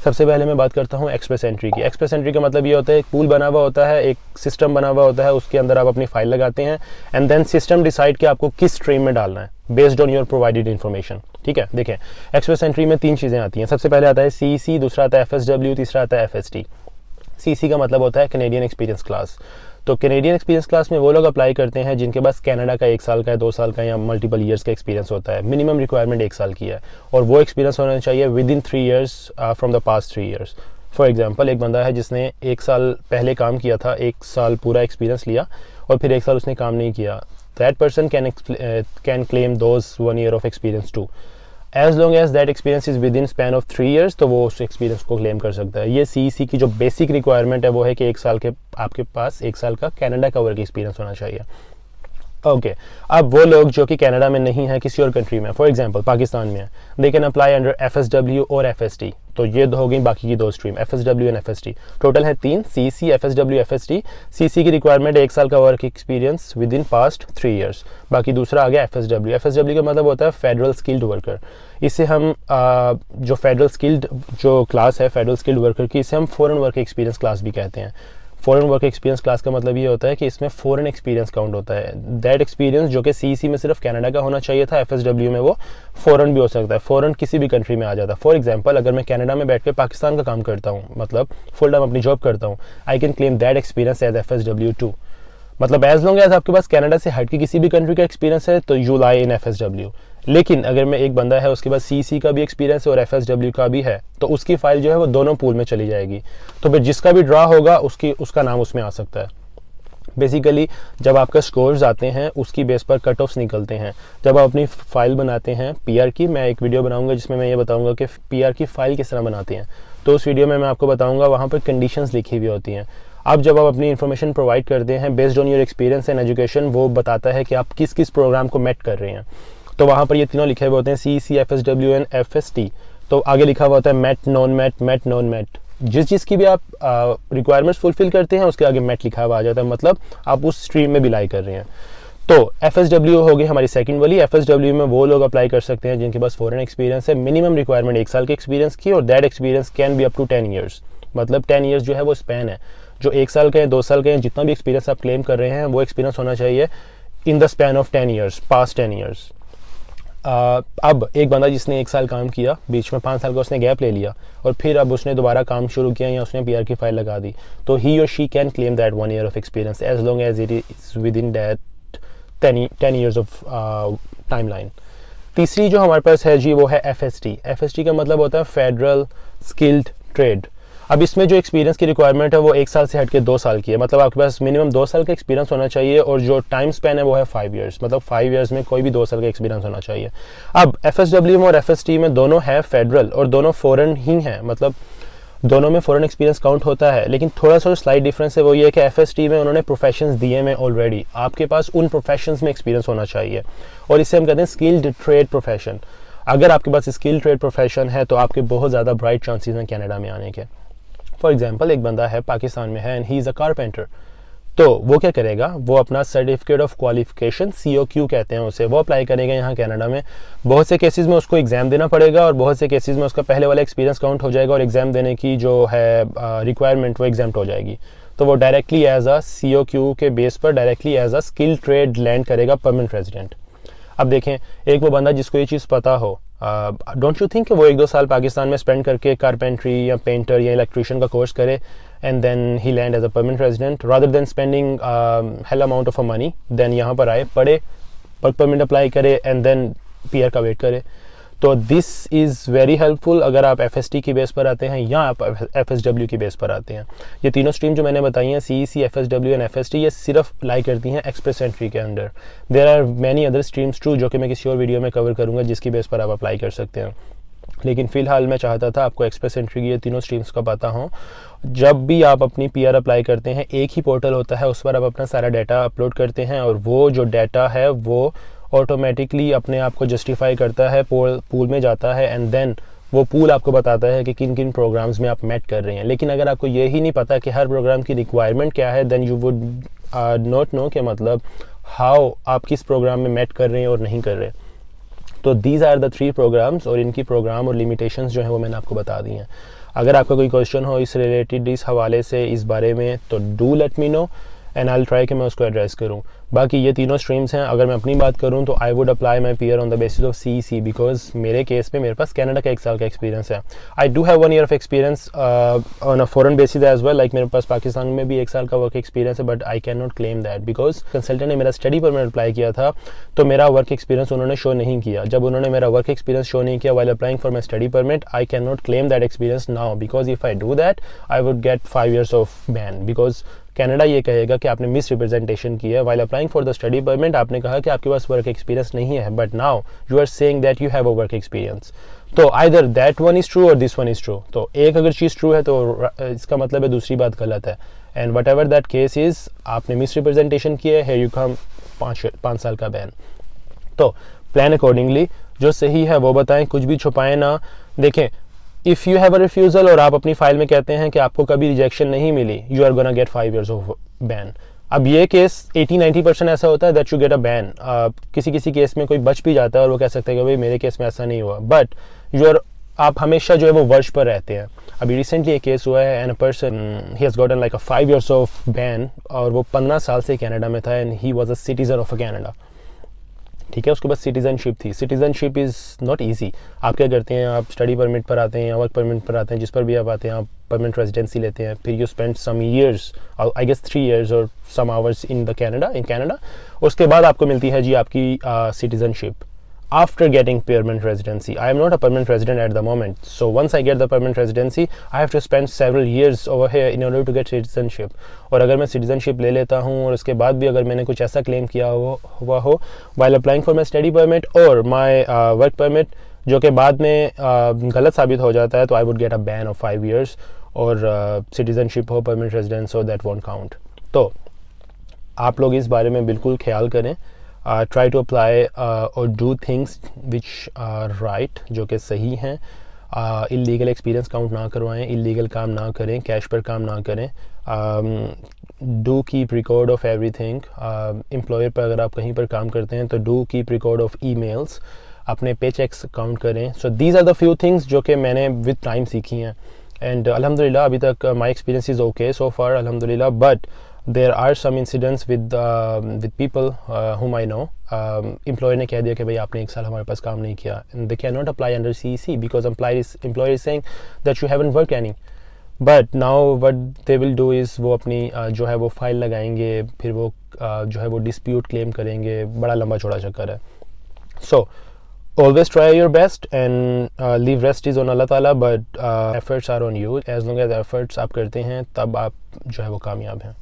सबसे पहले मैं बात करता हूँ एक्सप्रेस एंट्री की। एक्सप्रेस एंट्री का मतलब ये होता है एक पूल बना हुआ होता है, एक सिस्टम बना हुआ होता है, उसके अंदर आप अपनी फाइल लगाते हैं एंड देन सिस्टम डिसाइड कि आपको किस स्ट्रीम में डालना है based on your provided information. ठीक है, देखें एक्सप्रेस एंट्री में 3 चीज़ें आती हैं। सबसे पहले आता है CEC, दूसरा आता है FSW, तीसरा आता है FST। CEC का मतलब होता है कैनेडियन एक्सपीरियंस क्लास। तो कैनेडियन एक्सपीरियंस क्लास में वो लोग अप्लाई करते हैं जिनके पास कनाडा का 1 साल का, 2 साल का या मल्टीपल ईयर्स का एक्सपीरियंस होता है। मिनिमम रिक्वायरमेंट 1 साल की है और वो एक्सपीरियंस होना चाहिए with in 3 years from the past 3 years. For example, एक बंदा है जिसने 1 साल पहले काम किया था, 1 साल पूरा एक्सपीरियंस लिया और फिर 1 साल उसने काम नहीं किया, that person can claim those 1 year of experience too, as long as that experience is within span of 3 years, तो वो उस एक्सपीरियंस को क्लेम कर सकता है। ये CEC की जो बेसिक रिक्वायरमेंट है वो है कि 1 साल के आपके पास 1 साल का कनाडा का वर्क एक्सपीरियंस होना चाहिए। ओके, अब वो लोग जो कि कनाडा में नहीं है, किसी और कंट्री में, फॉर एग्जांपल पाकिस्तान में है, they can apply under FSW और FST। तो ये हो गई बाकी की 2 stream, FSW and FST। Total है 3, CEC, FSW, FST। CEC की रिक्वायरमेंट 1 साल का work experience with in past 3 years. बाकी दूसरा आ गया FSW। FSW का मतलब होता है फेडरल स्किल्ड वर्कर। इससे हम जो फेडरल स्किल्ड जो क्लास है फेडरल स्किल्ड वर्कर की, इसे हम फॉरेन वर्क एक्सपीरियंस क्लास भी कहते हैं। फॉरेन वर्क एक्सपीरियंस क्लास का मतलब ये होता है कि इसमें फॉरेन एक्सपीरियंस काउंट होता है। दैट एक्सपीरियंस जो कि CEC में सिर्फ कनाडा का होना चाहिए था, FSW में वो फॉरेन भी हो सकता है, फॉरेन किसी भी कंट्री में आ जाता है। फॉर एग्जांपल, अगर मैं कनाडा में बैठ के पाकिस्तान का काम करता हूँ, मतलब फुल टाइम अपनी जॉब करता हूँ, I can claim that experience as FSW too. मतलब एज लॉन्ग एज आपके पास कनाडा से हट के किसी भी कंट्री का एक्सपीरियंस है तो यू लाई इन FSW। लेकिन अगर मैं एक बंदा है उसके पास CEC का भी एक्सपीरियंस है और FSW का भी है, तो उसकी फाइल जो है वो दोनों पूल में चली जाएगी। तो फिर जिसका भी ड्रा होगा उसका नाम उसमें आ सकता है। बेसिकली जब आपका स्कोर्स आते हैं उसकी बेस पर कट ऑफ्स निकलते हैं। जब आप अपनी फाइल बनाते हैं PR की, मैं एक वीडियो बनाऊंगा जिसमें मैं ये बताऊंगा कि PR की फाइल किस तरह बनाते हैं, तो उस वीडियो में मैं आपको बताऊंगा, वहाँ पर कंडीशंस लिखी हुई होती हैं। अब जब आप अपनी इन्फॉर्मेशन प्रोवाइड करते हैं based on your experience and education, वो बताता है कि आप किस किस प्रोग्राम को मेट कर रहे हैं। तो वहाँ पर ये तीनों लिखे हुए होते हैं, CEC, FSW एंड FST। तो आगे लिखा हुआ होता है met, non met, met, non met. जिस चीज़ की भी आप रिक्वायरमेंट्स फुलफिल करते हैं उसके आगे मेट लिखा हुआ आ जाता है, मतलब आप उस स्ट्रीम में बिलाई कर रहे हैं। तो FSW होगी हमारी सेकंड वाली। FSW में वो लोग अप्लाई कर सकते हैं जिनके पास फॉरेन एक्सपीरियंस है, मिनिमम रिक्वायरमेंट 1 साल के एक्सपीरियंस की, और that experience can be up to 10 years. मतलब 10 ईयर्स जो है वो स्पैन है, जो 1 साल के हैं, 2 साल के हैं, जितना भी एक्सपीरियंस आप क्लेम कर रहे हैं वो एक्सपीरियंस होना चाहिए in the span of 10 years, past 10 years. अब एक बंदा जिसने 1 साल काम किया, बीच में 5 साल का उसने गैप ले लिया और फिर अब उसने दोबारा काम शुरू किया या उसने PR की फाइल लगा दी, तो ही और she can claim that 1 year of experience as long as it is within that 10 years of timeline. तीसरी जो हमारे पास है जी वो है FST। FST का मतलब होता है फेडरल स्किल्ड ट्रेड। अब इसमें जो एक्सपीरियंस की रिक्वायरमेंट है वो 1 साल से हट के 2 साल की है, मतलब आपके पास मिनिमम 2 साल का एक्सपीरियंस होना चाहिए और जो टाइम स्पैन है वो है 5 ईयर्स, मतलब 5 ईयर्स में कोई भी 2 साल का एक्सपीरियंस होना चाहिए। अब FSW में और FST में दोनों है फेडरल और दोनों फॉरेन ही हैं, मतलब दोनों में फॉरेन एक्सपीरियंस काउंट होता है, लेकिन थोड़ा सा स्लाइट डिफरेंस है, वो ये है कि FST में उन्होंने प्रोफेशंस दिए में ऑलरेडी, आपके पास उन प्रोफेशंस में एक्सपीरियंस होना चाहिए और इसे हम कहते हैं स्किल्ड ट्रेड प्रोफेशन। अगर आपके पास स्किल्ड ट्रेड प्रोफेशन है तो आपके बहुत ज़्यादा ब्राइट चांसेस हैं कनाडा में आने के। फॉर एग्जाम्पल, एक बंदा है पाकिस्तान में है and he is a carpenter, तो वो क्या करेगा, वो अपना सर्टिफिकेट ऑफ क्वालिफिकेशन COQ कहते हैं उसे, वो अप्लाई करेगा यहाँ कनाडा में। बहुत से केसेस में उसको एग्जाम देना पड़ेगा और बहुत से केसेस में उसका पहले वाला एक्सपीरियंस काउंट हो जाएगा और एग्जाम देने की जो है रिक्वायरमेंट वो एग्जाम्प्ट हो जाएगी। तो वो डायरेक्टली एज अ COQ के बेस पर directly as a skill trade land करेगा परमानेंट रेजिडेंट। अब देखें, एक वो बंदा जिसको ये चीज़ पता हो, डोंट यू थिंक वो 1-2 साल पाकिस्तान में स्पेंड करके कारपेंट्री या पेंटर या इलेक्ट्रिशियन का कोर्स करे and then he land as a permanent resident rather than spending hell amount of money, then यहाँ पर आए, पढ़े, परमानेंट अप्लाई करे एंड देन PR का वेट करे। तो दिस इज़ वेरी हेल्पफुल अगर आप FST की बेस पर आते हैं या आप FSW की बेस पर आते हैं। ये तीनों स्ट्रीम जो मैंने बताई हैं, CEC, FSW एंड FST, ये सिर्फ लाई करती हैं एक्सप्रेस एंट्री के अंडर। There are many other streams too जो कि मैं किसी और वीडियो में कवर करूँगा जिसकी बेस पर आप अप्लाई कर सकते हैं, लेकिन फ़िलहाल मैं चाहता था आपको एक्सप्रेस एंट्री की ये तीनों स्ट्रीम्स का पता हो। जब भी आप अपनी PR अप्लाई करते हैं, एक ही पोर्टल होता है, उस पर आप अपना सारा डाटा अपलोड करते हैं और वो जो डाटा है वो ऑटोमेटिकली अपने आप को जस्टिफाई करता है, पूल में जाता है एंड देन वो पूल आपको बताता है कि किन किन प्रोग्राम्स में आप मेट कर रहे हैं। लेकिन अगर आपको ये ही नहीं पता कि हर प्रोग्राम की रिक्वायरमेंट क्या है, then you would not know कि मतलब हाउ आप किस प्रोग्राम में मेट कर रहे हैं और नहीं कर रहे। तो दीज आर द 3 प्रोग्राम्स और इनकी प्रोग्राम और लिमिटेशंस जो हैं वो मैंने आपको बता दी हैं। अगर आपका कोई क्वेश्चन हो इस रिलेटेड, इस हवाले से, इस बारे में, तो do let me know and I will try कि मैं उसको एड्रेस करूँ। बाकी ये तीनों स्ट्रीम्स हैं। अगर मैं अपनी बात करूँ तो I would apply my peer on the basis of CEC, because मेरे केस में मेरे पास कनाडा का 1 साल का एक्सपीरियंस है। I do have 1 year of experience on a foreign basis as well, like मेरे पास पाकिस्तान में भी 1 साल का वर्क एक्सपीरियंस है, but I can not claim that because consultant ने मेरा स्टडी परमिट अप्लाई किया था तो मेरा वर्क एक्सपीरियंस उन्होंने शो नहीं किया। जब उन्होंने मेरा वर्क एक्सपीरियंस शो नहीं किया while applying for my study permit, I can not claim that experience now, because if I do that I would get 5 years of ban, because Canada ये कहेगा कि आपने मिस रिप्रेजेंटेशन की है। While applying for the study permit आपने कहा कि आपके पास वर्क एक्सपीरियंस नहीं है, but now you are saying that you have a work experience. तो either that one is true और दिस वन इज ट्रू। तो एक अगर चीज़ ट्रू है तो इसका मतलब है दूसरी बात गलत है। And what ever that case is, आपने मिस रिप्रेजेंटेशन की है, हेयर यू कम 5 साल का बैन। तो प्लान अकॉर्डिंगली, जो सही है वो बताएं, कुछ भी छुपाएं ना। देखें, if you have a refusal और आप अपनी फाइल में कहते हैं कि आपको कभी रिजेक्शन नहीं मिली, you are gonna get 5 years of ban. अब ये केस 80-90% ऐसा होता है that you get a ban. किसी किसी केस में कोई बच भी जाता है और वो कह सकते हैं कि भाई मेरे केस में ऐसा नहीं हुआ, बट आप हमेशा जो है वो वर्ष पर रहते हैं। अभी रिसेंटली एक केस हुआ है and a person he has gotten like a 5 years of ban, और वो 15 साल से कनाडा में था and he was a citizen of a Canada. ठीक है, उसके बाद सिटीजनशिप थी। Citizenship is not easy. आप क्या करते हैं, आप स्टडी परमिट पर आते हैं या वर्क परमिट पर आते हैं, जिस पर भी आप आते हैं आप परमानेंट रेजिडेंसी लेते हैं, फिर you spend some years, I guess 3 years और सम आवर्स इन कनाडा। उसके बाद आपको मिलती है जी आपकी citizenship after getting permanent residency. I am not a permanent resident at the moment, so once I get the permanent residency I have to spend several years over here in order to get citizenship. और अगर मैं citizenship ले लेता हूँ और उसके बाद भी अगर मैंने कुछ ऐसा claim किया हुआ हो while applying for my study permit और my work permit, जो कि बाद में गलत साबित हो जाता है, तो I would get a ban of 5 years, और citizenship हो, permanent residence हो, that won't count. तो आप लोग इस बारे में बिल्कुल ख्याल करें। ट्राई टू अप्लाई और do things which are right, जो कि सही हैं। इलीगल एक्सपीरियंस काउंट ना करवाएं, इलीगल काम ना करें, कैश पर काम ना करें। Do keep record of everything. Employer पर अगर आप कहीं पर काम करते हैं तो do keep record of emails, अपने पे चेक्स काउंट करें। So these are the few things जो कि मैंने विद टाइम सीखी हैं, एंड अल्हम्दुलिल्लाह अभी तक my experience is okay so far, अल्हम्दुलिल्लाह। But there are some incidents with people whom I know. Employer ने कह दिया कि भाई आपने 1 साल हमारे पास काम नहीं किया, and they cannot apply under CEC because employer is saying that you haven't worked any. But now what they will do is वो अपनी जो है वो फाइल लगाएंगे, फिर वो जो है वो डिस्प्यूट क्लेम करेंगे, बड़ा लंबा चौड़ा चक्कर है। So always try your best and leave rest is on Allah Ta'ala, but efforts are on you. As long as efforts आप करते हैं तब आप जो है वो कामयाब हैं।